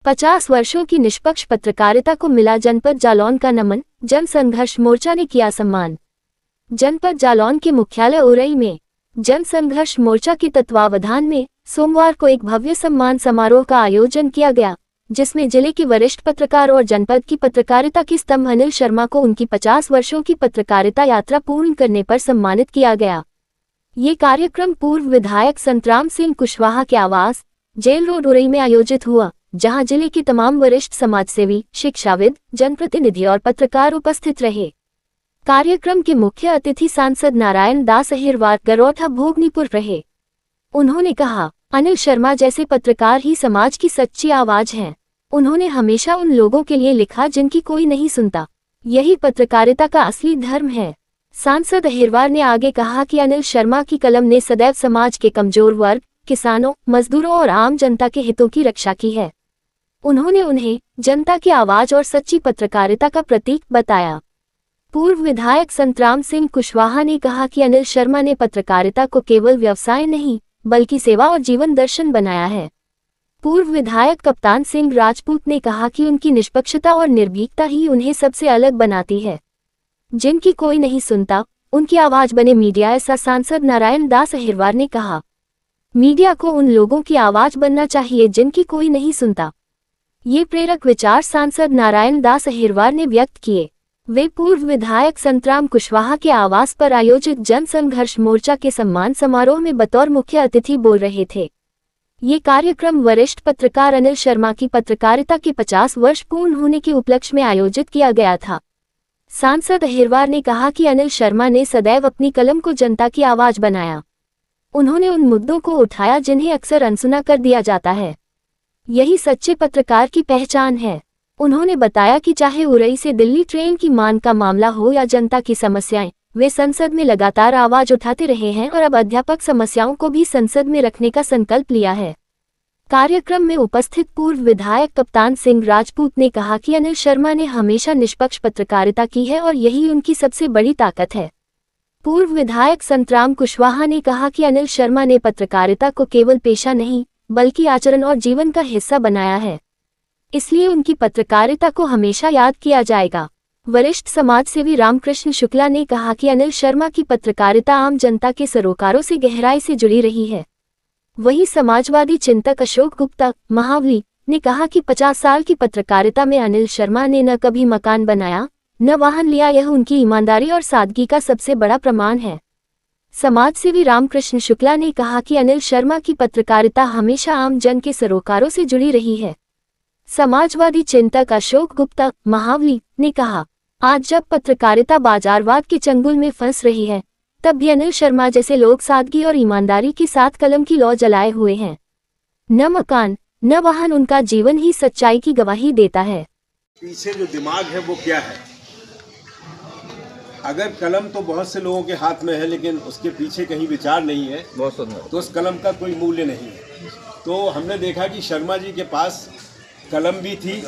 50 वर्षों की निष्पक्ष पत्रकारिता को मिला जनपद जालौन का नमन। जन संघर्ष मोर्चा ने किया सम्मान। जनपद जालौन के मुख्यालय उरई में जन संघर्ष मोर्चा के तत्वावधान में सोमवार को एक भव्य सम्मान समारोह का आयोजन किया गया, जिसमें जिले के वरिष्ठ पत्रकार और जनपद की पत्रकारिता के स्तंभ अनिल शर्मा को उनकी 50 वर्षों की पत्रकारिता यात्रा पूर्ण करने पर सम्मानित किया गया। ये कार्यक्रम पूर्व विधायक संतराम सिंह कुशवाहा के आवास जेल रोड उरई में आयोजित हुआ, जहां जिले के तमाम वरिष्ठ समाजसेवी, शिक्षाविद, जनप्रतिनिधि और पत्रकार उपस्थित रहे। कार्यक्रम के मुख्य अतिथि सांसद नारायण दास अहिरवार गरोठा भोगनीपुर रहे। उन्होंने कहा, अनिल शर्मा जैसे पत्रकार ही समाज की सच्ची आवाज हैं। उन्होंने हमेशा उन लोगों के लिए लिखा जिनकी कोई नहीं सुनता। यही पत्रकारिता का असली धर्म है। सांसद अहिरवार ने आगे कहा कि अनिल शर्मा की कलम ने सदैव समाज के कमजोर वर्ग, किसानों, मजदूरों और आम जनता के हितों की रक्षा की है। उन्होंने उन्हें जनता की आवाज और सच्ची पत्रकारिता का प्रतीक बताया। पूर्व विधायक संतराम सिंह कुशवाहा ने कहा कि अनिल शर्मा ने पत्रकारिता को केवल व्यवसाय नहीं, बल्कि सेवा और जीवन दर्शन बनाया है। पूर्व विधायक कप्तान सिंह राजपूत ने कहा कि उनकी निष्पक्षता और निर्भीकता ही उन्हें सबसे अलग बनाती है। जिनकी कोई नहीं सुनता, उनकी आवाज बने मीडिया, ऐसा सांसद नारायण दास अहिरवार ने कहा। मीडिया को उन लोगों की आवाज बनना चाहिए जिनकी कोई नहीं सुनता। ये प्रेरक विचार सांसद नारायण दास अहिरवार ने व्यक्त किए। वे पूर्व विधायक संतराम कुशवाहा के आवास पर आयोजित जन संघर्ष मोर्चा के सम्मान समारोह में बतौर मुख्य अतिथि बोल रहे थे। ये कार्यक्रम वरिष्ठ पत्रकार अनिल शर्मा की पत्रकारिता के 50 वर्ष पूर्ण होने के उपलक्ष्य में आयोजित किया गया था। सांसद अहिरवार ने कहा कि अनिल शर्मा ने सदैव अपनी कलम को जनता की आवाज बनाया। उन्होंने उन मुद्दों को उठाया जिन्हें अक्सर अनसुना कर दिया जाता है। यही सच्चे पत्रकार की पहचान है। उन्होंने बताया कि चाहे उरई से दिल्ली ट्रेन की मांग का मामला हो या जनता की समस्याएं, वे संसद में लगातार आवाज उठाते रहे हैं और अब अध्यापक समस्याओं को भी संसद में रखने का संकल्प लिया है। कार्यक्रम में उपस्थित पूर्व विधायक कप्तान सिंह राजपूत ने कहा कि अनिल शर्मा ने हमेशा निष्पक्ष पत्रकारिता की है और यही उनकी सबसे बड़ी ताकत है। पूर्व विधायक संतराम कुशवाहा ने कहा कि अनिल शर्मा ने पत्रकारिता को केवल पेशा नहीं, बल्कि आचरण और जीवन का हिस्सा बनाया है। इसलिए उनकी पत्रकारिता को हमेशा याद किया जाएगा। वरिष्ठ समाजसेवी रामकृष्ण शुक्ला ने कहा कि अनिल शर्मा की पत्रकारिता आम जनता के सरोकारों से गहराई से जुड़ी रही है। वहीं समाजवादी चिंतक अशोक गुप्ता महावली ने कहा कि 50 साल की पत्रकारिता में अनिल शर्मा ने न कभी मकान बनाया, न वाहन लिया। यह उनकी ईमानदारी और सादगी का सबसे बड़ा प्रमाण है। समाजसेवी रामकृष्ण शुक्ला ने कहा कि अनिल शर्मा की पत्रकारिता हमेशा आम जन के सरोकारों से जुड़ी रही है। समाजवादी चिंतक अशोक गुप्ता महावली ने कहा, आज जब पत्रकारिता बाजारवाद के चंगुल में फंस रही है, तब भी अनिल शर्मा जैसे लोग सादगी और ईमानदारी के साथ कलम की लौ जलाए हुए हैं। न मकान, न वाहन, उनका जीवन ही सच्चाई की गवाही देता है। पीछे जो दिमाग है वो क्या है? अगर कलम तो बहुत से लोगों के हाथ में है, लेकिन उसके पीछे कहीं विचार नहीं है, तो उस कलम का कोई मूल्य नहीं है। तो हमने देखा कि शर्मा जी के पास कलम भी थी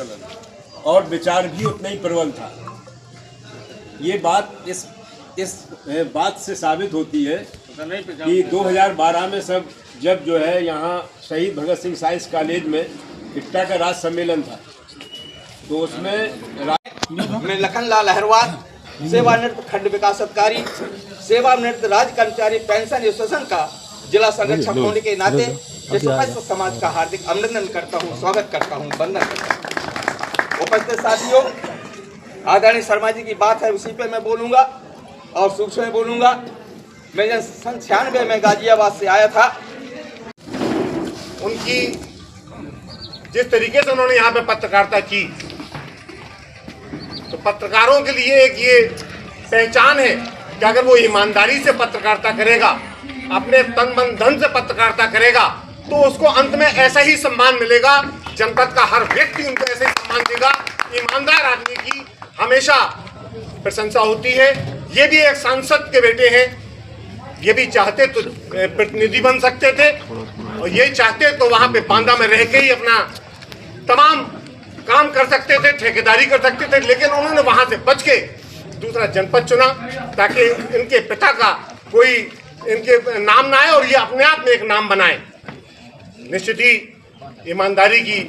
और विचार भी उतना ही प्रबल था। ये बात इस बात से साबित होती है कि 2012 में जब जो है यहाँ शहीद भगत सिंह साइंस कॉलेज में इक्टा का राज्य सम्मेलन था, तो उसमें लखनलाल अहिरवार सेवानिवृत्त खंड विकास अधिकारी, सेवानिवृत्त राज्य कर्मचारी पेंशन एसोसिएशन का जिला संरक्षक होने के नाते इस उपस्थित समाज का हार्दिक अभिनंदन करता हूँ, स्वागत करता हूँ, वंदन करता हूँ। उपस्थित साथियों, आदरणीय शर्मा जी की बात है, उसी पे मैं बोलूँगा और सूक्ष्म में बोलूँगा। मैं जब 96 में गाजियाबाद से आया था, उनकी जिस तरीके से उन्होंने यहाँ पे पत्रकारिता की, तो पत्रकारों के लिए एक ये पहचान है कि अगर वो ईमानदारी से पत्रकारिता करेगा, अपने तन मन धन से पत्रकारिता करेगा, तो उसको अंत में ऐसा ही सम्मान मिलेगा। जनपद का हर व्यक्ति उनको ऐसे ही सम्मान देगा। ईमानदार आदमी की हमेशा प्रशंसा होती है। ये भी एक सांसद के बेटे हैं, ये भी चाहते तो प्रतिनिधि बन सकते थे, और ये चाहते तो वहाँ पे बांदा में रह के ही अपना तमाम काम कर सकते थे, ठेकेदारी कर सकते थे, लेकिन उन्होंने वहाँ से बच के दूसरा जनपद चुना ताकि इनके पिता का कोई इनके नाम ना आए और ये अपने आप में एक नाम बनाए। निश्चित ही ईमानदारी की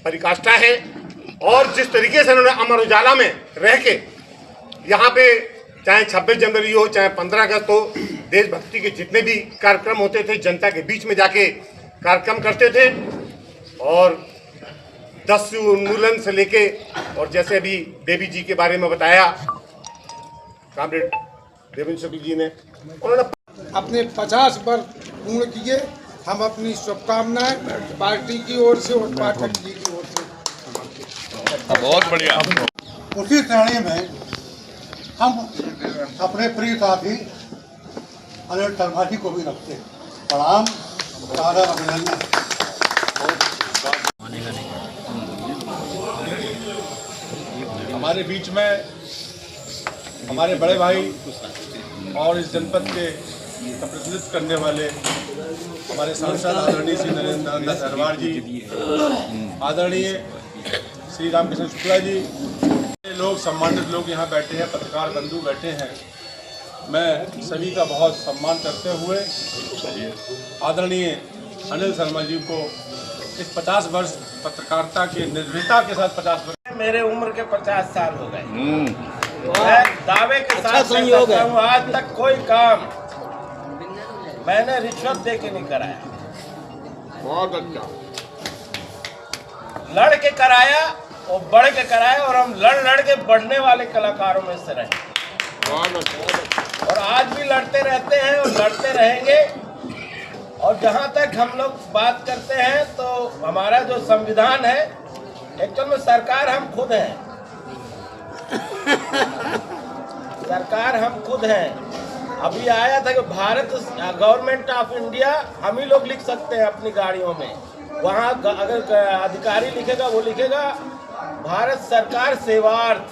परिकाष्ठा है। और जिस तरीके से उन्होंने अमर उजाला में रह के यहाँ पे चाहे 26 जनवरी हो, चाहे 15 अगस्त हो, देशभक्ति के जितने भी कार्यक्रम होते थे, जनता के बीच में जाके कार्यक्रम करते थे। और 10 उन्मूलन से लेके, और जैसे अभी देवी जी के बारे में बताया कामरेड देवेंद्र शुक्ल जी ने, उन्होंने अपने 50 वर्ष पूर्ण किए। हम अपनी शुभकामनाएं पार्टी की ओर से और पाठक जी की ओर से। बहुत बढ़िया। उसी श्रेणी में हम अपने प्रिय साथी अनिल शर्मा जी को भी रखते हैं। प्रणाम, सादर अभिनंदन। हमारे बीच में हमारे बड़े भाई और इस जनपद के प्रतिनिधित्व करने वाले हमारे सांसद आदरणीय श्री नरेंद्र दास अग्रवाल जी, आदरणीय श्री रामकृष्ण शुक्ला जी, लोग सम्मानित लोग यहाँ बैठे हैं, पत्रकार बंधु बैठे हैं। मैं सभी का बहुत सम्मान करते हुए आदरणीय अनिल शर्मा जी को इस 50 वर्ष पत्रकारिता के निर्भीकता के साथ 50 वर्ष मेरे उम्र के 50 साल हो गए। मैं दावे के साथ कहता हूँ, आज तक कोई काम मैंने रिश्वत दे के नहीं कराया। बहुत अच्छा लड़ के कराया और बढ़ के कराया, और हम लड़ के बढ़ने वाले कलाकारों में से रहे। और आज भी लड़ते रहते हैं और लड़ते रहेंगे। और जहाँ तक हम लोग बात करते हैं तो हमारा जो संविधान है, एक्चुअल में सरकार हम खुद हैं। सरकार हम खुद हैं। अभी आया था कि भारत गवर्नमेंट ऑफ इंडिया हम ही लोग लिख सकते हैं अपनी गाड़ियों में। वहाँ अगर अधिकारी लिखेगा, वो लिखेगा भारत सरकार सेवार्थ।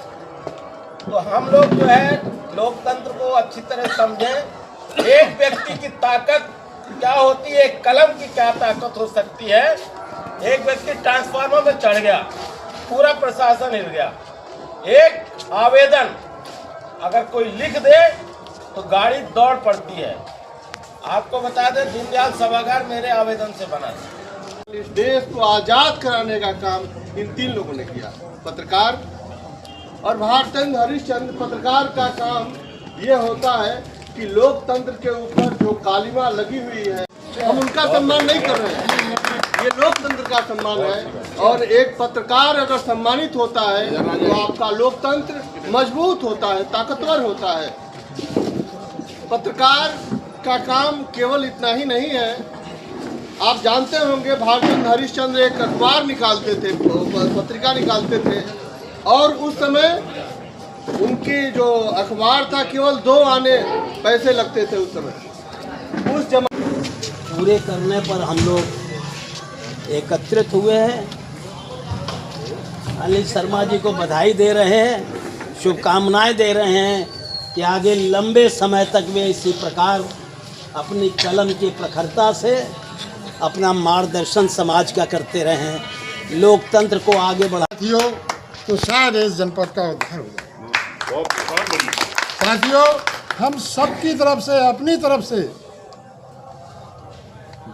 तो हम लोग जो है लोकतंत्र को अच्छी तरह समझें। एक व्यक्ति की ताकत क्या होती है, एक कलम की क्या ताकत हो सकती है। एक व्यक्ति ट्रांसफार्मर में चढ़ गया, पूरा प्रशासन हिल गया। एक आवेदन अगर कोई लिख दे तो गाड़ी दौड़ पड़ती है। आपको बता दें, दीनदयाल सभागार मेरे आवेदन से बना था। इस देश को आज़ाद कराने का काम इन 3 लोगों ने किया, पत्रकार और भारतचंद्र हरिश्चंद्र। पत्रकार का काम ये होता है कि लोकतंत्र के ऊपर जो कालिमा लगी हुई है, हम उनका सम्मान नहीं कर रहे हैं, ये लोकतंत्र का सम्मान है। और एक पत्रकार अगर सम्मानित होता है तो आपका लोकतंत्र मजबूत होता है, ताकतवर होता है। पत्रकार का काम केवल इतना ही नहीं है। आप जानते होंगे भारतचंद्र हरिश्चंद्र एक अखबार निकालते थे, पत्रिका निकालते थे, और उस समय उनकी जो अखबार था केवल 2 आने पैसे लगते थे उस समय। उस पूरे करने पर हम लोग एकत्रित हुए हैं। अनिल शर्मा जी को बधाई दे रहे हैं, शुभकामनाएं दे रहे हैं कि आगे लंबे समय तक वे इसी प्रकार अपनी कलम की प्रखरता से अपना मार्गदर्शन समाज का करते रहें, लोकतंत्र को आगे बढ़ाइयो तो शायद इस जनपद का उद्धार हो जाए। साथियों, हम सबकी तरफ से, अपनी तरफ से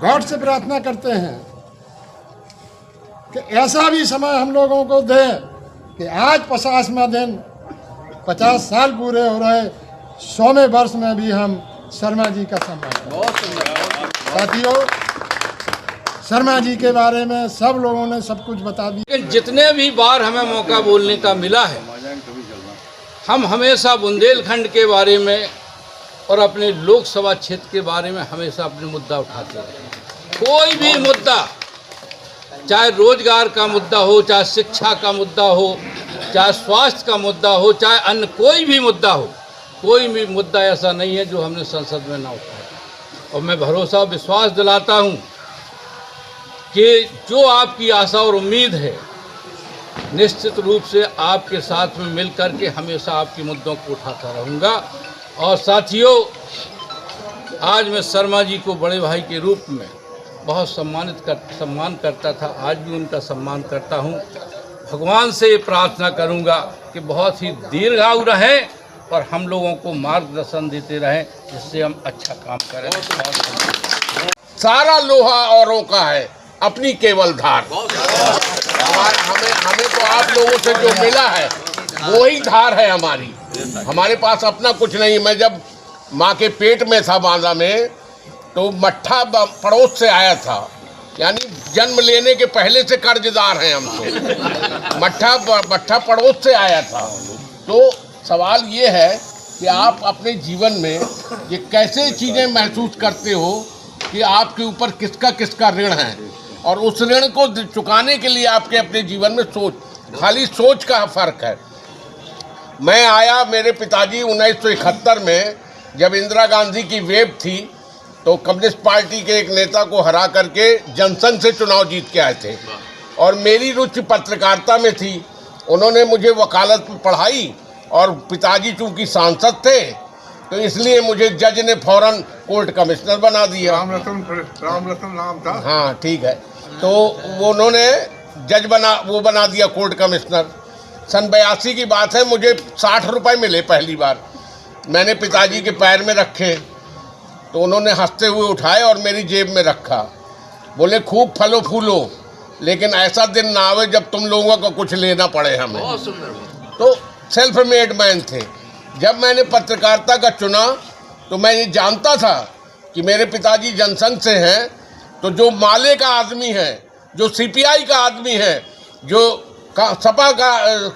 गॉड से प्रार्थना करते हैं कि ऐसा भी समय हम लोगों को दे कि आज 50वां दिन, 50 साल पूरे हो रहे, 100वें वर्ष में भी हम शर्मा जी का सम्मान। साथियों, शर्मा जी के बारे में सब लोगों ने सब कुछ बता दिया। लेकिन जितने भी बार हमें मौका बोलने का मिला है, हम हमेशा बुंदेलखंड के बारे में और अपने लोकसभा क्षेत्र के बारे में हमेशा अपने मुद्दा उठाते हैं। कोई भी मुद्दा, चाहे रोजगार का मुद्दा हो, चाहे शिक्षा का मुद्दा हो, चाहे स्वास्थ्य का मुद्दा हो, चाहे अन्य कोई भी मुद्दा हो, कोई भी मुद्दा ऐसा नहीं है जो हमने संसद में ना उठाया। और मैं भरोसा विश्वास दिलाता हूँ कि जो आपकी आशा और उम्मीद है, निश्चित रूप से आपके साथ में मिल कर के हमेशा आपके मुद्दों को उठाता रहूँगा। और साथियों, आज मैं शर्मा जी को बड़े भाई के रूप में बहुत सम्मान करता था, आज भी उनका सम्मान करता हूँ। भगवान से ये प्रार्थना करूँगा कि बहुत ही दीर्घायु रहें और हम लोगों को मार्गदर्शन देते रहें, जिससे हम अच्छा काम करें। सारा लोहा औरों का है, अपनी केवल धार। हमें तो आप लोगों से जो मिला है वो ही धार है हमारी। हमारे पास अपना कुछ नहीं। मैं जब माँ के पेट में था बांदा में, तो मट्ठा पड़ोस से आया था, यानी जन्म लेने के पहले से कर्जदार हैं हम तो। मट्ठा पड़ोस से आया था। तो सवाल ये है कि आप अपने जीवन में ये कैसे चीज़ें महसूस करते हो कि आपके ऊपर किसका किसका ऋण है, और उस ऋण को चुकाने के लिए आपके अपने जीवन में खाली सोच का फ़र्क है। मैं आया, मेरे पिताजी 1971 में जब इंदिरा गांधी की वेव थी, तो कम्युनिस्ट पार्टी के एक नेता को हरा करके जनसंघ से चुनाव जीत के आए थे, और मेरी रुचि पत्रकारिता में थी। उन्होंने मुझे वकालत में पढ़ाई, और पिताजी चूँकि सांसद थे तो इसलिए मुझे जज ने फौरन कोर्ट कमिश्नर बना दिया। राम रतन नाम था। हाँ ठीक है। तो वो उन्होंने जज बना दिया कोर्ट कमिश्नर। सन 82 की बात है। मुझे 60 रुपये मिले पहली बार। मैंने पिताजी के पैर में रखे, तो उन्होंने हंसते हुए उठाए और मेरी जेब में रखा। बोले खूब फलो फूलो, लेकिन ऐसा दिन ना आवे जब तुम लोगों को कुछ लेना पड़े हमें। तो सेल्फ मेड मैन थे। जब मैंने पत्रकारिता का चुना तो मैं ये जानता था कि मेरे पिताजी जनसंघ से हैं, तो जो माले का आदमी है, जो सीपीआई का आदमी है, जो सपा का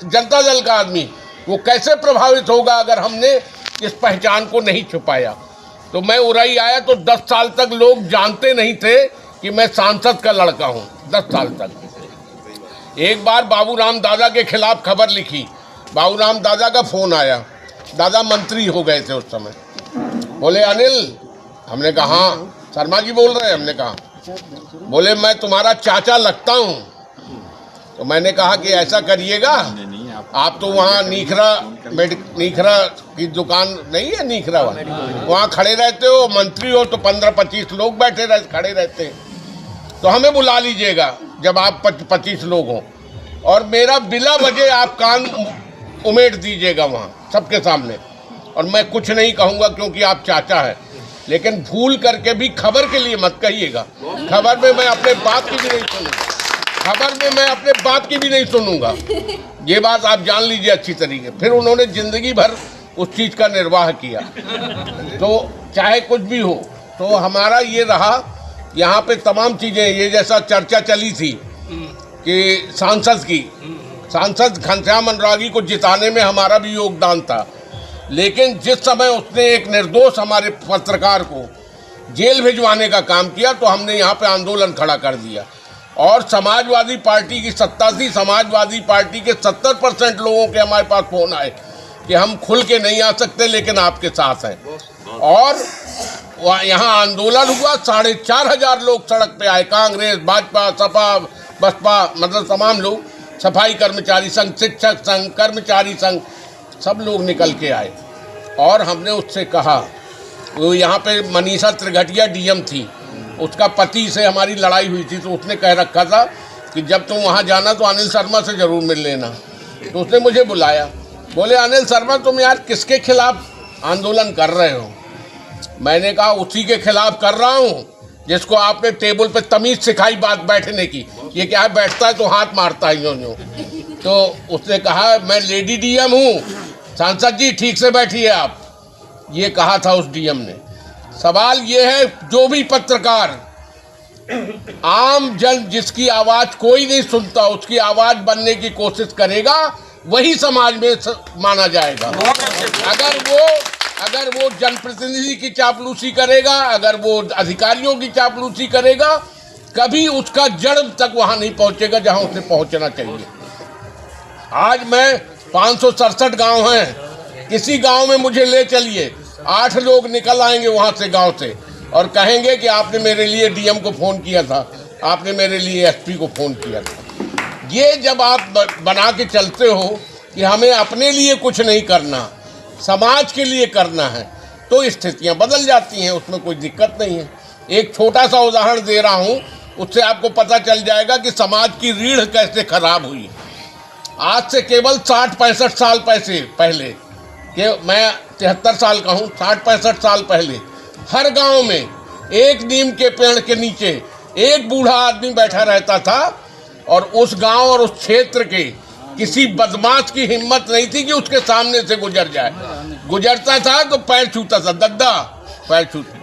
जनता दल का आदमी, वो कैसे प्रभावित होगा अगर हमने इस पहचान को नहीं छुपाया। तो मैं उरई आया तो 10 साल तक लोग जानते नहीं थे कि मैं सांसद का लड़का हूँ। 10 साल तक। एक बार बाबूराम दादा के खिलाफ खबर लिखी। बाबूराम दादा का फ़ोन आया। दादा मंत्री हो गए थे उस समय। बोले अनिल, हमने कहा हाँ। शर्मा जी बोल रहे हैं, हमने कहा। बोले मैं तुम्हारा चाचा लगता हूँ। तो मैंने कहा कि ऐसा करिएगा, आप तो वहाँ नीखरा की दुकान नहीं है, नीखरा वहाँ खड़े रहते हो, मंत्री हो, तो 15-25 लोग खड़े रहते हैं, तो हमें बुला लीजिएगा जब आप 25 लोग हों, और मेरा बिला वजह आप कान उमेट दीजिएगा वहाँ सबके सामने, और मैं कुछ नहीं कहूँगा क्योंकि आप चाचा हैं, लेकिन भूल करके भी खबर के लिए मत कहिएगा। खबर में मैं अपने बाप की भी नहीं सुनूंगा। ये बात आप जान लीजिए अच्छी तरीके। फिर उन्होंने ज़िंदगी भर उस चीज़ का निर्वाह किया। तो चाहे कुछ भी हो, तो हमारा ये रहा यहाँ पे तमाम चीज़ें, ये जैसा चर्चा चली थी कि सांसद घनश्याम अनुरागी को जिताने में हमारा भी योगदान था, लेकिन जिस समय उसने एक निर्दोष हमारे पत्रकार को जेल भिजवाने का काम किया, तो हमने यहाँ पे आंदोलन खड़ा कर दिया, और समाजवादी पार्टी की सत्ता थी। समाजवादी पार्टी के 70% लोगों के हमारे पास फोन आए कि हम खुल के नहीं आ सकते, लेकिन आपके साथ हैं। और यहाँ आंदोलन हुआ, 4,500 लोग सड़क पे आए। कांग्रेस, भाजपा, सपा, बसपा, मतलब तमाम लोग, सफाई कर्मचारी संघ, शिक्षक संघ, कर्मचारी संघ, सब लोग निकल के आए। और हमने उससे कहा, वो यहाँ पे मनीषा त्रिघटिया डीएम थी, उसका पति से हमारी लड़ाई हुई थी, तो उसने कह रखा था कि जब तुम वहाँ जाना तो अनिल शर्मा से ज़रूर मिल लेना। तो उसने मुझे बुलाया। बोले अनिल शर्मा, तुम यार किसके खिलाफ आंदोलन कर रहे हो? मैंने कहा उसी के खिलाफ कर रहा हूँ जिसको आपने टेबल पे तमीज़ सिखाई बात बैठने की। ये क्या है, बैठता है तो हाथ मारता है यूँ। तो उसने कहा मैं लेडी डीएम हूँ, सांसद जी ठीक से बैठिए आप, ये कहा था उस डीएम ने। सवाल ये है, जो भी पत्रकार, आम जन जिसकी आवाज़ कोई नहीं सुनता, उसकी आवाज़ बनने की कोशिश करेगा, वही समाज में माना जाएगा। अगर वो जनप्रतिनिधि की चापलूसी करेगा, अगर वो अधिकारियों की चापलूसी करेगा, कभी उसका जड़ तक वहाँ नहीं पहुँचेगा जहाँ उसे पहुँचना चाहिए। आज मैं 567 गांव हैं, किसी गांव में मुझे ले चलिए, 8 लोग निकल आएंगे वहाँ से, गांव से, और कहेंगे कि आपने मेरे लिए डीएम को फ़ोन किया था, आपने मेरे लिए एसपी को फ़ोन किया था। ये जब आप बना के चलते हो कि हमें अपने लिए कुछ नहीं करना, समाज के लिए करना है, तो स्थितियाँ बदल जाती हैं, उसमें कोई दिक्कत नहीं है। एक छोटा सा उदाहरण दे रहा हूँ, उससे आपको पता चल जाएगा कि समाज की रीढ़ कैसे खराब हुई। आज से केवल 60-65 साल पहले कि मैं 73 साल का हूँ, 60-65 साल पहले हर गांव में एक नीम के पेड़ के नीचे एक बूढ़ा आदमी बैठा रहता था, और उस गांव और उस क्षेत्र के किसी बदमाश की हिम्मत नहीं थी कि उसके सामने से गुजर जाए। गुजरता था तो पैर छूता था, दद्दा पैर छूता।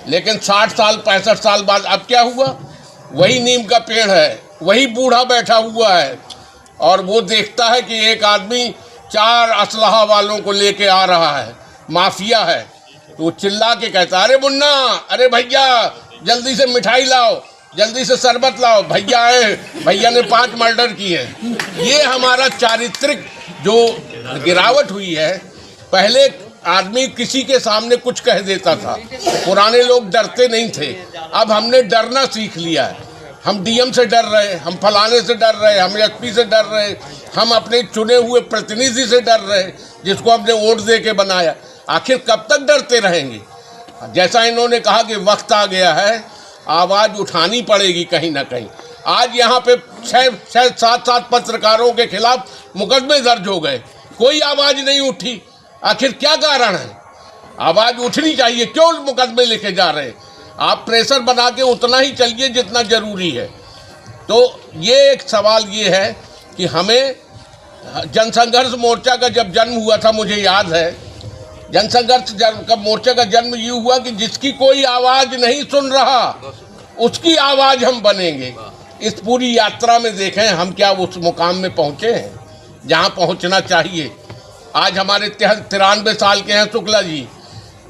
लेकिन 60 साल 65 साल बाद अब क्या हुआ? वही नीम का पेड़ है, वही बूढ़ा बैठा हुआ है और वो देखता है कि एक आदमी 4 असलहा वालों को लेके आ रहा है, माफिया है। तो वो चिल्ला के कहता, अरे मुन्ना, अरे भैया जल्दी से मिठाई लाओ, जल्दी से शरबत लाओ। भैया आए, भैया ने 5 मर्डर किए। ये हमारा चारित्रिक जो गिरावट हुई है। पहले आदमी किसी के सामने कुछ कह देता था, पुराने लोग डरते नहीं थे। अब हमने डरना सीख लिया है। हम डीएम से डर रहे, हम फलाने से डर रहे, हम एसपी से डर रहे, हम अपने चुने हुए प्रतिनिधि से डर रहे जिसको हमने वोट दे के बनाया। आखिर कब तक डरते रहेंगे? जैसा इन्होंने कहा कि वक्त आ गया है, आवाज़ उठानी पड़ेगी कहीं ना कहीं। आज यहाँ पे 6-7 पत्रकारों के खिलाफ मुकदमे दर्ज हो गए, कोई आवाज़ नहीं उठी। आखिर क्या कारण है? आवाज़ उठनी चाहिए। क्यों मुकदमे लेके जा रहे हैं? आप प्रेशर बना के उतना ही चलिए जितना जरूरी है। तो ये एक सवाल ये है कि हमें जनसंघर्ष मोर्चा का जब जन्म हुआ था, मुझे याद है, जनसंघर्ष का मोर्चा का जन्म ये हुआ कि जिसकी कोई आवाज़ नहीं सुन रहा उसकी आवाज़ हम बनेंगे। इस पूरी यात्रा में देखें हम क्या उस मुकाम में पहुँचे हैं जहाँ पहुँचना चाहिए। आज हमारे 93 साल के हैं शुक्ला जी,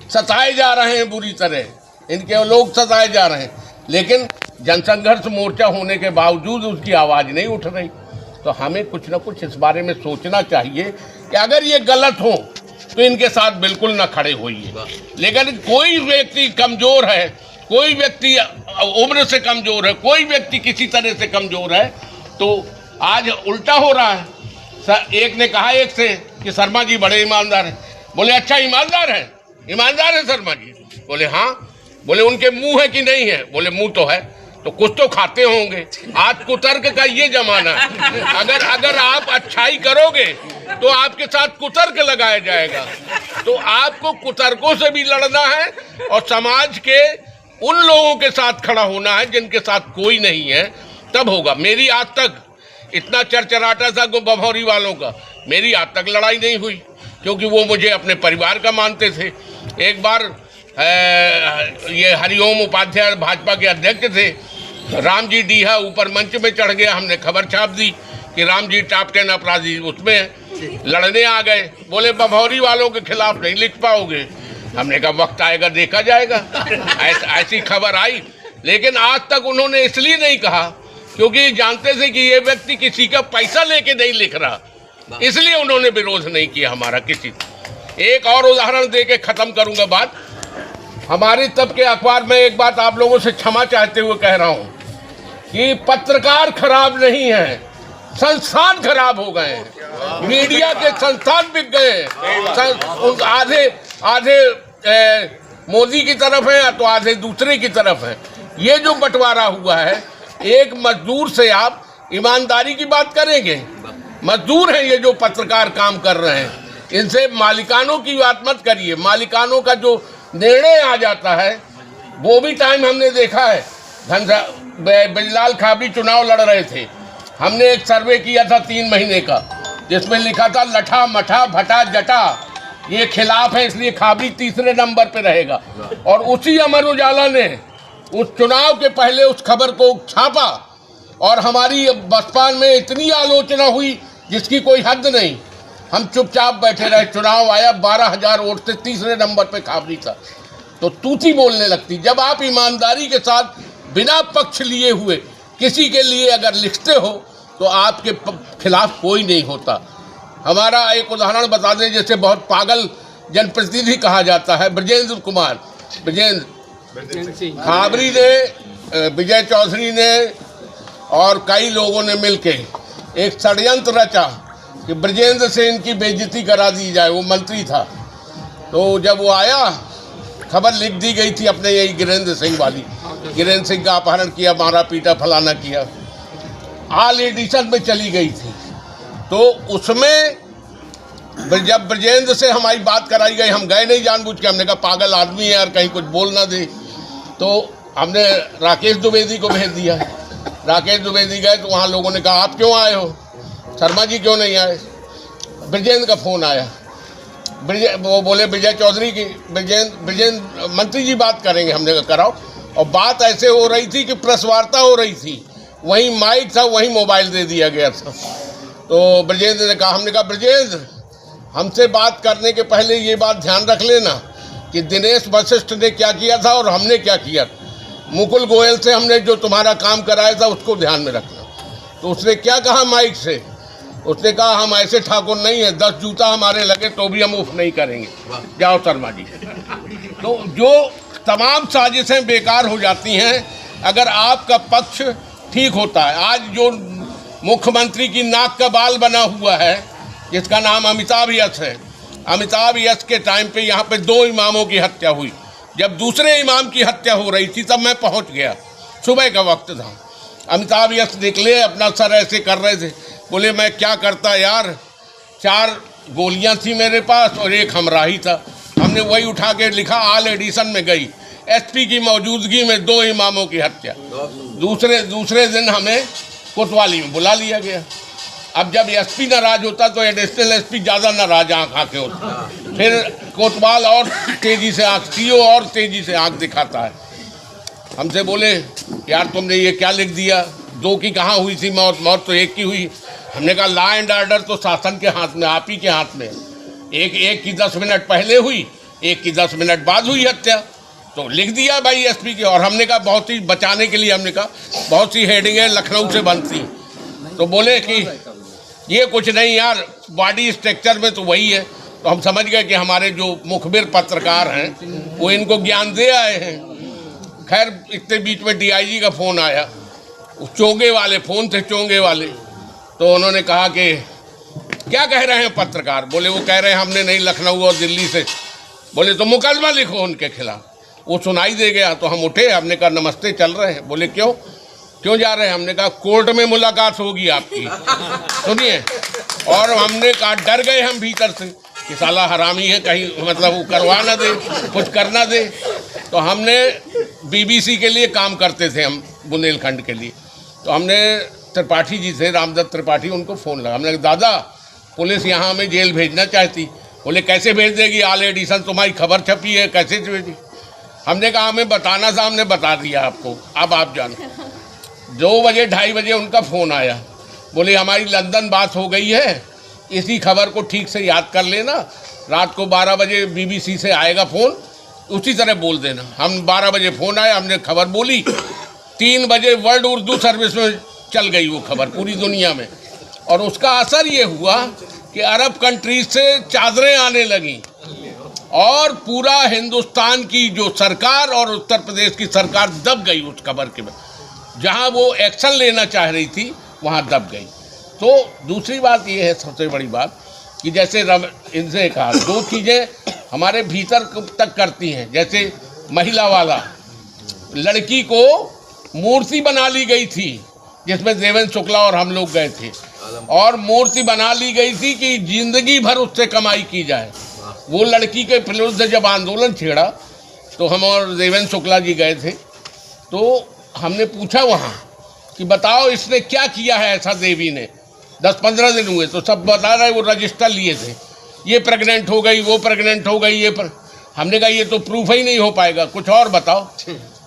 सताए जा रहे हैं बुरी तरह, इनके लोग सताए जा रहे हैं, लेकिन जनसंघर्ष मोर्चा होने के बावजूद उसकी आवाज़ नहीं उठ रही। तो हमें कुछ ना कुछ इस बारे में सोचना चाहिए कि अगर ये गलत हो तो इनके साथ बिल्कुल ना खड़े होइए। लेकिन कोई व्यक्ति कमज़ोर है, कोई व्यक्ति उम्र से कमज़ोर है, कोई व्यक्ति किसी तरह से कमज़ोर है, तो आज उल्टा हो रहा है। एक ने कहा एक से कि शर्मा जी बड़े ईमानदार हैं। बोले अच्छा ईमानदार है? ईमानदार है शर्मा जी? बोले हाँ। बोले उनके मुंह है कि नहीं है? बोले मुंह तो है, तो कुछ तो खाते होंगे। आज कुतर्क का ये जमाना है। अगर आप अच्छाई करोगे तो आपके साथ कुतर्क लगाया जाएगा। तो आपको कुतर्कों से भी लड़ना है और समाज के उन लोगों के साथ खड़ा होना है जिनके साथ कोई नहीं है, तब होगा। मेरी आज तक इतना चरचराटा था बभौरी वालों का, मेरी आज तक लड़ाई नहीं हुई, क्योंकि वो मुझे अपने परिवार का मानते थे। एक बार ये हरिओम उपाध्याय भाजपा के अध्यक्ष थे, राम जी डीहा ऊपर मंच में चढ़ गया, हमने खबर छाप दी कि राम जी टॉप 10 अपराधी उसमें लड़ने आ गए। बोले बभौरी वालों के खिलाफ नहीं लिख पाओगे। हमने कहा वक्त आएगा देखा जाएगा। ऐसी खबर आई, लेकिन आज तक उन्होंने इसलिए नहीं कहा क्योंकि जानते थे कि ये व्यक्ति किसी का पैसा लेके नहीं लिख रहा, इसलिए उन्होंने विरोध नहीं किया हमारा किसी। एक और उदाहरण दे के खत्म करूंगा बात। हमारे तब के अखबार में एक बात आप लोगों से क्षमा चाहते हुए कह रहा हूं कि पत्रकार खराब नहीं है, संस्थान खराब हो गए हैं। मीडिया के संस्थान बिक गए हैं। आधे मोदी की तरफ है तो आधे दूसरे की तरफ है। ये जो बंटवारा हुआ है, एक मजदूर से आप ईमानदारी की बात करेंगे? मजदूर हैं ये जो पत्रकार काम कर रहे हैं, इनसे मालिकानों की बात मत करिए। मालिकानों का जो निर्णय आ जाता है वो भी टाइम हमने देखा है। बिजलाल खाबरी चुनाव लड़ रहे थे, हमने एक सर्वे किया था 3 महीने का, जिसमें लिखा था लठा मठा भटा जटा, ये खिलाफ है इसलिए खाबरी तीसरे नंबर पे रहेगा। और उसी अमर उजाला ने उस चुनाव के पहले उस खबर को छापा और हमारी बसपा में इतनी आलोचना हुई जिसकी कोई हद नहीं। हम चुपचाप बैठे रहे, चुनाव आया 12,000 वोट से तीसरे नंबर पे खाबरी था। तो तूती बोलने लगती। जब आप ईमानदारी के साथ बिना पक्ष लिए हुए किसी के लिए अगर लिखते हो तो आपके खिलाफ कोई नहीं होता। हमारा एक उदाहरण बता दें, जैसे बहुत पागल जनप्रतिनिधि कहा जाता है ब्रजेंद्र कुमार, खाबरी ने, विजय चौधरी ने और कई लोगों ने मिलके एक षड्यंत्र रचा कि ब्रजेंद्र से इनकी बेइज्जती करा दी जाए। वो मंत्री था, तो जब वो आया खबर लिख दी गई थी अपने यही गिरेंद्र सिंह वाली, गिरेंद्र सिंह का अपहरण किया, मारा पीटा फलाना किया, ऑल एडिशन में चली गई थी। तो उसमें जब ब्रजेंद्र से हमारी बात कराई गई, हम गए नहीं जानबूझ के, हमने कहा पागल आदमी है यार कहीं कुछ बोल ना दे, तो हमने राकेश द्विवेदी को भेज दिया। राकेश द्विवेदी गए तो वहाँ लोगों ने कहा आप क्यों आए हो, शर्मा जी क्यों नहीं आए। ब्रजेंद्र का फ़ोन आया, वो बोले विजय चौधरी की ब्रजेंद्र मंत्री जी बात करेंगे। हमने कहा कराओ। और बात ऐसे हो रही थी कि प्रेस वार्ता हो रही थी, वहीं माइक था, वहीं मोबाइल दे दिया गया था। तो ब्रजेंद्र ने कहा, हमने कहा ब्रजेंद्र हमसे बात करने के पहले ये बात ध्यान रख लेना कि दिनेश वशिष्ठ ने क्या किया था और हमने क्या किया। मुकुल गोयल से हमने जो तुम्हारा काम कराया था उसको ध्यान में रखना। तो उसने क्या कहा माइक से, उसने कहा हम ऐसे ठाकुर नहीं है, 10 जूता हमारे लगे तो भी हम उफ नहीं करेंगे, जाओ शर्मा जी। तो जो तमाम साजिशें बेकार हो जाती हैं अगर आपका पक्ष ठीक होता है। आज जो मुख्यमंत्री की नाक का बाल बना हुआ है जिसका नाम अमिताभ यश है, अमिताभ यश के टाइम पे यहाँ पे 2 इमामों की हत्या हुई। जब दूसरे इमाम की हत्या हो रही थी तब मैं पहुँच गया, सुबह का वक्त था। अमिताभ यश निकले, अपना सर ऐसे कर रहे थे, बोले मैं क्या करता यार, 4 गोलियां थी मेरे पास और एक हमराही था। हमने वही उठा के लिखा आल एडिशन में गई, एसपी की मौजूदगी में 2 इमामों की हत्या। दूसरे दिन हमें कोतवाली में बुला लिया गया। अब जब एसपी नाराज होता तो एडिशनल एसपी ज़्यादा नाराज आँख होता, फिर कोतवाल और तेज़ी से आँख, सीओ और तेज़ी से आँख दिखाता है। हमसे बोले यार तुमने ये क्या लिख दिया, 2 की कहाँ हुई थी मौत, मौत तो 1 की हुई। हमने कहा लॉ एंड ऑर्डर तो शासन के हाथ में, आप ही के हाथ में। एक की 10 मिनट पहले हुई, 1 की 10 मिनट बाद हुई हत्या, तो लिख दिया भाई एसपी के। और हमने कहा बहुत ही बचाने के लिए हमने कहा बहुत सी हेडिंगें लखनऊ से बनती, तो बोले कि ये कुछ नहीं यार, बॉडी स्ट्रक्चर में तो वही है। तो हम समझ गए कि हमारे जो मुखबिर पत्रकार हैं वो इनको ज्ञान दे आए हैं। खैर इतने बीच में डीआईजी का फ़ोन आया, चोंगे वाले फ़ोन थे, चोंगे वाले। तो उन्होंने कहा कि क्या कह रहे हैं पत्रकार, बोले वो कह रहे हैं हमने नहीं, लखनऊ और दिल्ली से। बोले तो मुकदमा लिखो उनके खिलाफ। वो सुनाई दे गया तो हम उठे, हमने कहा नमस्ते चल रहे हैं। बोले क्यों जा रहे हैं, हमने कहा कोर्ट में मुलाकात होगी आपकी, सुनिए। और हमने कहा डर गए हम भीतर से कि साला हरामी है, कहीं मतलब वो करवा ना दे, कुछ करना दे। तो हमने बीबीसी के लिए काम करते थे हम, बुंदेलखंड के लिए। तो हमने त्रिपाठी जी थे, रामदत्त त्रिपाठी, उनको फ़ोन लगा। हमने कहा दादा पुलिस यहाँ हमें जेल भेजना चाहती। बोले कैसे भेज देगी, आल एडिशन तुम्हारी खबर छपी है, कैसे भेजी। हमने कहा हमें बताना था, हमने बता दिया आपको, अब आप जानो। 2 बजे 2:30 बजे उनका फ़ोन आया, बोले हमारी लंदन बात हो गई है, इसी खबर को ठीक से याद कर लेना, रात को 12 बजे बीबीसी से आएगा फ़ोन, उसी तरह बोल देना। हम 12 बजे फ़ोन आया, हमने खबर बोली, 3 बजे वर्ल्ड उर्दू सर्विस में चल गई वो खबर पूरी दुनिया में। और उसका असर ये हुआ कि अरब कंट्रीज से चादरें आने लगीं और पूरा हिंदुस्तान की जो सरकार और उत्तर प्रदेश की सरकार दब गई उस खबर के में, जहां वो एक्शन लेना चाह रही थी वहां दब गई। तो दूसरी बात ये है, सबसे बड़ी बात, कि जैसे इनसे कहा 2 चीज़ें हमारे भीतर तक करती हैं। जैसे महिला वाला, लड़की को मूर्ति बना ली गई थी जिसमें देवेंद्र शुक्ला और हम लोग गए थे, और मूर्ति बना ली गई थी कि जिंदगी भर उससे कमाई की जाए। वो लड़की के विरुद्ध जब आंदोलन छेड़ा तो हम और देवेंद्र शुक्ला जी गए थे। तो हमने पूछा वहाँ कि बताओ इसने क्या किया है ऐसा देवी ने। 10-15 दिन हुए तो सब बता रहे वो रजिस्टर लिए थे, ये प्रेग्नेंट हो गई, वो प्रेग्नेंट हो गई, हमने कहा ये तो प्रूफ ही नहीं हो पाएगा, कुछ और बताओ।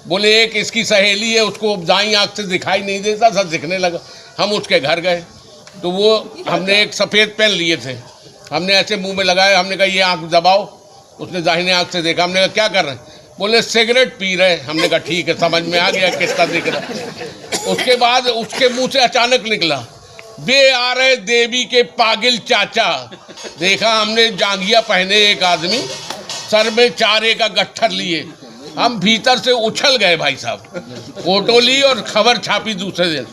बोले एक इसकी सहेली है, उसको दाईं आँख से दिखाई नहीं देता, सब दिखने लगा। हम उसके घर गए तो वो हमने एक सफ़ेद पेन लिए थे, हमने ऐसे मुंह में लगाया, हमने कहा ये आँख दबाओ, उसने दाहिने आँख से देखा। हमने कहा क्या कर रहे हैं, बोले सिगरेट पी रहे। हमने कहा ठीक है, समझ में आ गया किसका दिख रहा है। उसके बाद उसके मुंह से अचानक निकला बे आ रहे देवी के पागिल चाचा। देखा हमने जांघिया पहने एक आदमी, सर में चारे का गट्ठर लिए, हम भीतर से उछल गए भाई साहब। फोटो ली और खबर छापी दूसरे दिन।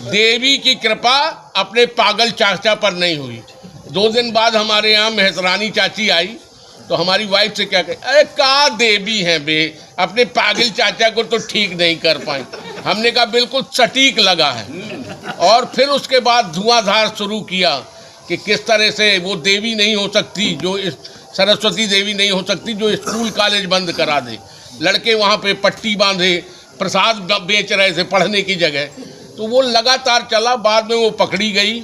देवी की कृपा अपने पागल चाचा पर नहीं हुई। 2 दिन बाद हमारे यहाँ मेहतरानी चाची आई तो हमारी वाइफ से क्या कही, अरे का देवी हैं बे, अपने पागल चाचा को तो ठीक नहीं कर पाई। हमने कहा बिल्कुल सटीक लगा है। और फिर उसके बाद धुआंधार शुरू किया कि किस तरह से वो देवी नहीं हो सकती जो सरस्वती देवी नहीं हो सकती जो स्कूल कॉलेज बंद करा दे। लड़के वहाँ पे पट्टी बांधे, प्रसाद बेच रहे थे पढ़ने की जगह। तो वो लगातार चला। बाद में वो पकड़ी गई,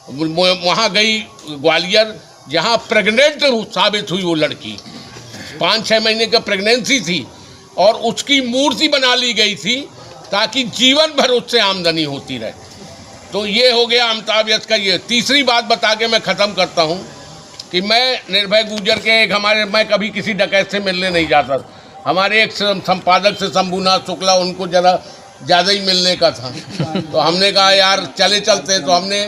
वहाँ गई ग्वालियर, जहाँ प्रेग्नेंट साबित हुई वो लड़की। 5-6 महीने का प्रेगनेंसी थी और उसकी मूर्ति बना ली गई थी ताकि जीवन भर उससे आमदनी होती रहे। तो ये हो गया अमिताभ यश का। ये तीसरी बात बता के मैं ख़त्म करता हूँ कि मैं निर्भय गुर्जर के मैं कभी किसी डकैत से मिलने नहीं जाता। हमारे एक संपादक से शंभुनाथ शुक्ला, उनको ज़रा ज़्यादा ही मिलने का था। तो हमने कहा यार चलते। तो हमने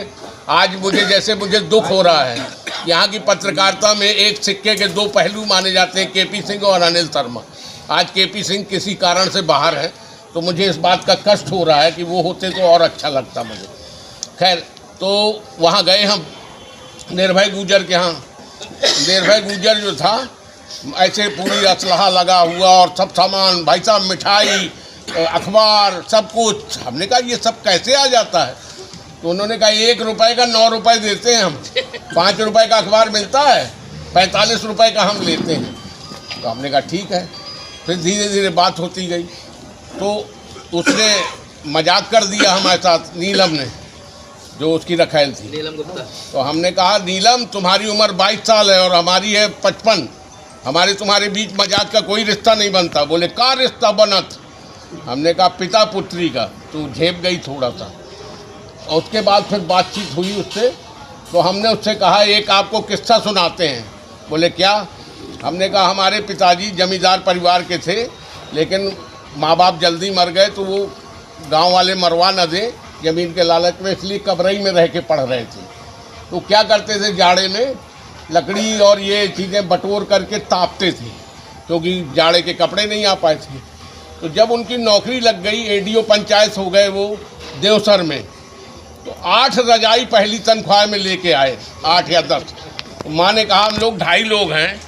आज मुझे दुख हो रहा है। यहाँ की पत्रकारिता में एक सिक्के के 2 पहलू माने जाते हैं, केपी सिंह और अनिल शर्मा। आज केपी सिंह किसी कारण से बाहर है, तो मुझे इस बात का कष्ट हो रहा है कि वो होते तो और अच्छा लगता मुझे। खैर, तो वहाँ गए हम निर्भय गुर्जर के यहाँ। निर्भय गुर्जर जो था, ऐसे पूरी असलहा लगा हुआ और सब सामान, भाई साहब मिठाई, अखबार, सब कुछ। हमने कहा ये सब कैसे आ जाता है? तो उन्होंने कहा 1 रुपये का 9 रुपये देते हैं हम, 5 रुपये का अखबार मिलता है, 45 रुपये का हम लेते हैं। तो हमने कहा ठीक है। फिर धीरे धीरे बात होती गई, तो उसने मजाक कर दिया हमारे साथ, नीलम ने, जो उसकी रखैल थी, नीलम गुप्ता। तो हमने कहा नीलम तुम्हारी उम्र 22 साल है और हमारी है 55, हमारे तुम्हारे बीच मजाक का कोई रिश्ता नहीं बनता। बोले का रिश्ता बनत? हमने कहा पिता पुत्री का। तो झेप गई थोड़ा सा। और उसके बाद फिर बातचीत हुई उससे। तो हमने उससे कहा एक आपको किस्सा सुनाते हैं। बोले क्या? हमने कहा हमारे पिताजी जमींदार परिवार के थे, लेकिन माँ बाप जल्दी मर गए, तो वो गांव वाले मरवा न दें ज़मीन के लालच में, इसलिए कबरई में रह के पढ़ रहे थे। तो क्या करते थे, जाड़े में लकड़ी और ये चीज़ें बटोर करके तापते थे, क्योंकि जाड़े के कपड़े नहीं आ पाए थे। तो जब उनकी नौकरी लग गई, एडीओ पंचायत हो गए वो देवसर में, तो 8 रजाई पहली तनख्वाह में लेके आए, 8 या 10। तो माँ ने कहा हम लोग 2.5 लोग हैं,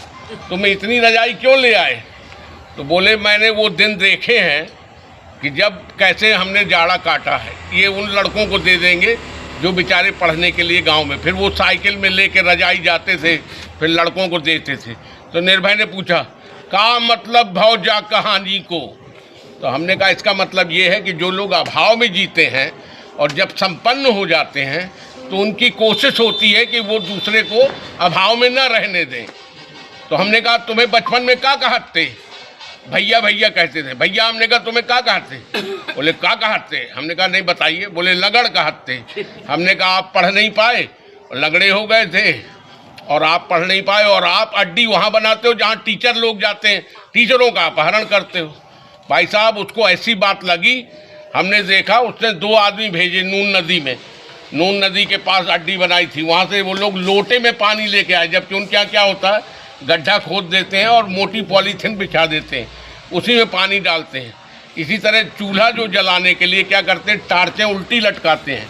तुम इतनी रजाई क्यों ले आए? तो बोले मैंने वो दिन देखे हैं कि जब कैसे हमने जाड़ा काटा है, ये उन लड़कों को दे देंगे जो बेचारे पढ़ने के लिए गांव में। फिर वो साइकिल में लेके रजाई जाते थे, फिर लड़कों को देते थे। तो निर्भय ने पूछा का मतलब भाव जा कहानी को? तो हमने कहा इसका मतलब ये है कि जो लोग अभाव में जीते हैं और जब संपन्न हो जाते हैं, तो उनकी कोशिश होती है कि वो दूसरे को अभाव में न रहने दें। तो हमने कहा तुम्हें बचपन में क्या कहते? भैया भैया कहते थे। भैया, हमने कहा तुम्हें क्या कहते? बोले क्या कहते? हमने कहा नहीं बताइए। बोले लगड़ कहते। हमने कहा आप पढ़ नहीं पाए, लगड़े हो गए थे, और आप पढ़ नहीं पाए और आप अड्डी वहाँ बनाते हो जहाँ टीचर लोग जाते हैं, टीचरों का अपहरण करते हो। भाई साहब, उसको ऐसी बात लगी, हमने देखा उसने 2 आदमी भेजे नून नदी में। नून नदी के पास अड्डी बनाई थी, वहाँ से वो लोग लोटे में पानी लेके आए, जबकि उनके यहाँ क्या होता है, गड्ढा खोद देते हैं और मोटी पॉलीथीन बिछा देते हैं, उसी में पानी डालते हैं। इसी तरह चूल्हा जो जलाने के लिए क्या करते हैं, टार्चें उल्टी लटकाते हैं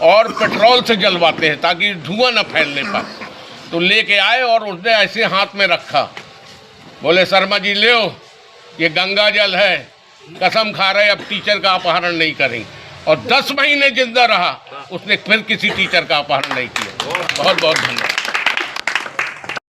और पेट्रोल से जलवाते हैं ताकि धुआं न फैलने पाए। तो लेके आए और उसने ऐसे हाथ में रखा। बोले शर्मा जी ले ये गंगा जल है, कसम खा रहे अब टीचर का अपहरण नहीं करेंगे। और 10 महीने जिंदा रहा, उसने फिर किसी टीचर का अपहरण नहीं किया। बहुत बहुत धन्यवाद।